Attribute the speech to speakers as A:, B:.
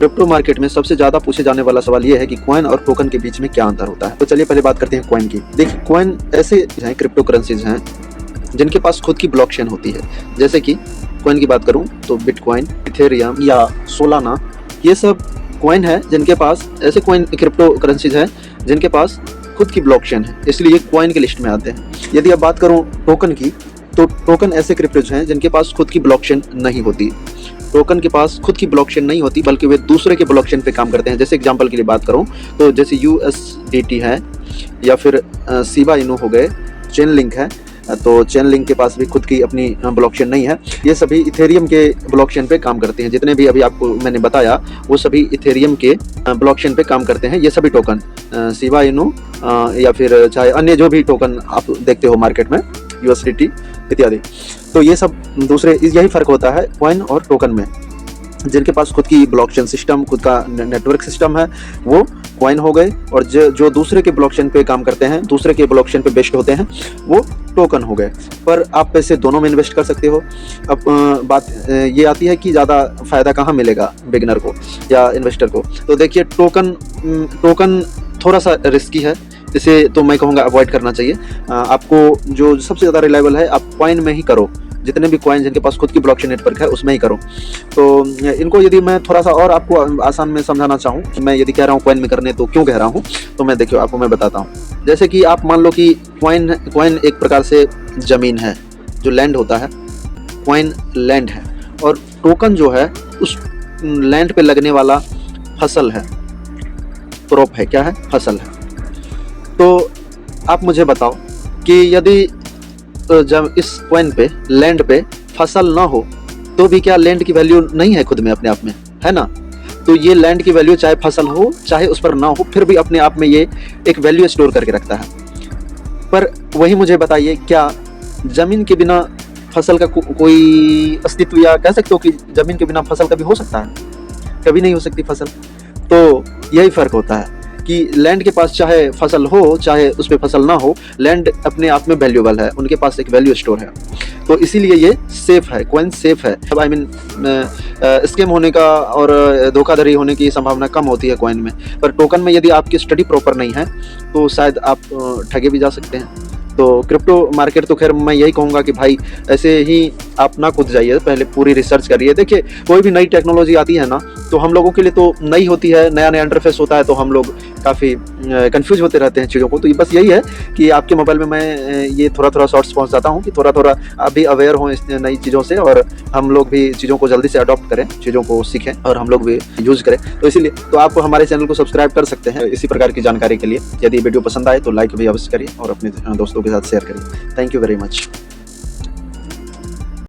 A: Crypto market में सबसे ज़्यादा पूछे जाने वाला सवाल ये है कि कॉइन और टोकन के बीच में क्या अंतर होता है। तो चलिए पहले बात करते हैं कॉइन की। देखिए, कॉइन ऐसे हैं क्रिप्टो करेंसीज हैं जिनके पास खुद की ब्लॉकचेन होती है। जैसे कि कॉइन की बात करूं तो बिटकॉइन, इथेरियम या सोलाना, ये सब कॉइन है जिनके पास, ऐसे कॉइन क्रिप्टो करेंसीज हैं जिनके पास खुद की ब्लॉकचेन है, इसलिए ये कॉइन की लिस्ट में आते हैं। यदि अब बात करूं टोकन की, तो टोकन ऐसे क्रिप्टोज हैं जिनके पास खुद की ब्लॉकचेन नहीं होती। टोकन के पास खुद की ब्लॉकचेन नहीं होती, बल्कि वे दूसरे के ब्लॉकचेन पे काम करते हैं। जैसे एग्जांपल के लिए बात करूं तो जैसे USDT है या फिर शिबा इनू हो गए, चेन लिंक है, तो चेन लिंक के पास भी खुद की अपनी ब्लॉकचेन नहीं है। ये सभी इथेरियम के ब्लॉकचेन पे काम करते हैं। जितने भी अभी आपको मैंने बताया वो सभी इथेरियम के ब्लॉकचेन पे काम करते हैं। ये सभी टोकन शिबा इनू या फिर चाहे अन्य जो भी टोकन आप देखते हो मार्केट में, USDT इत्यादि, तो ये सब दूसरे, यही फर्क होता है कॉइन और टोकन में। जिनके पास खुद की ब्लॉकचेन सिस्टम, खुद का नेटवर्क सिस्टम है, वो कॉइन हो गए, और जो दूसरे के ब्लॉकचेन पे काम करते हैं, दूसरे के ब्लॉकचेन पे बेस्ड होते हैं, वो टोकन हो गए। पर आप पैसे दोनों में इन्वेस्ट कर सकते हो। अब बात ये आती है कि ज़्यादा फ़ायदा कहाँ मिलेगा बिगिनर को या इन्वेस्टर को। तो देखिए, टोकन थोड़ा सा रिस्की है, इसे तो मैं कहूँगा अवॉइड करना चाहिए। आपको जो सबसे ज़्यादा रिलायबल है, आप कॉइन में ही करो। जितने भी कॉइन जिनके पास खुद की ब्लॉकचेन नेटवर्क है, उसमें ही करो। तो इनको यदि मैं थोड़ा सा और आपको आसान में समझाना चाहूँ कि मैं यदि कह रहा हूँ कॉइन में करने, तो क्यों कह रहा हूँ, तो मैं देखिए आपको मैं बताता हूँ। जैसे कि आप मान लो कि कॉइन एक प्रकार से ज़मीन है, जो लैंड होता है, कॉइन लैंड है, और टोकन जो है उस लैंड पे लगने वाला फसल है, क्रॉप है, क्या है, फसल है। तो आप मुझे बताओ कि यदि जब इस कॉइन पे, लैंड पे फसल ना हो, तो भी क्या लैंड की वैल्यू नहीं है खुद में, अपने आप में, है ना? तो ये लैंड की वैल्यू, चाहे फसल हो चाहे उस पर ना हो, फिर भी अपने आप में ये एक वैल्यू स्टोर करके रखता है। पर वही मुझे बताइए, क्या जमीन के बिना फसल का कोई अस्तित्व, या कह सकते हो कि जमीन के बिना फसल कभी हो सकता है? कभी नहीं हो सकती फसल। तो यही फर्क होता है कि लैंड के पास चाहे फसल हो चाहे उस पर फसल ना हो, लैंड अपने आप में वैल्यूएबल है, उनके पास एक वैल्यू स्टोर है। तो इसीलिए ये सेफ है, कॉइन सेफ है। अब स्कैम होने का और धोखाधड़ी होने की संभावना कम होती है कॉइन में। पर टोकन में यदि आपकी स्टडी प्रॉपर नहीं है, तो शायद आप ठगे भी जा सकते हैं। तो क्रिप्टो मार्केट तो खैर मैं यही कहूँगा कि भाई ऐसे ही आप ना कूद जाइए, पहले पूरी रिसर्च करिए। देखिए, कोई भी नई टेक्नोलॉजी आती है ना, तो हम लोगों के लिए तो नई होती है, नया नया इंटरफेस होता है, तो हम लोग काफ़ी कंफ्यूज होते रहते हैं चीज़ों को। तो बस यही है कि आपके मोबाइल में मैं ये थोड़ा थोड़ा शॉर्ट्स पहुँचाता हूँ कि थोड़ा थोड़ा आप भी अवेयर हों इस नई चीज़ों से, और हम लोग भी चीज़ों को जल्दी से अडॉप्ट करें, चीज़ों को सीखें और हम लोग भी यूज़ करें। तो इसीलिए तो आप हमारे चैनल को सब्सक्राइब कर सकते हैं इसी प्रकार की जानकारी के लिए। यदि वीडियो पसंद आए तो लाइक भी अवश्य करिए और अपने दोस्तों के साथ शेयर करिए। Thank you very much.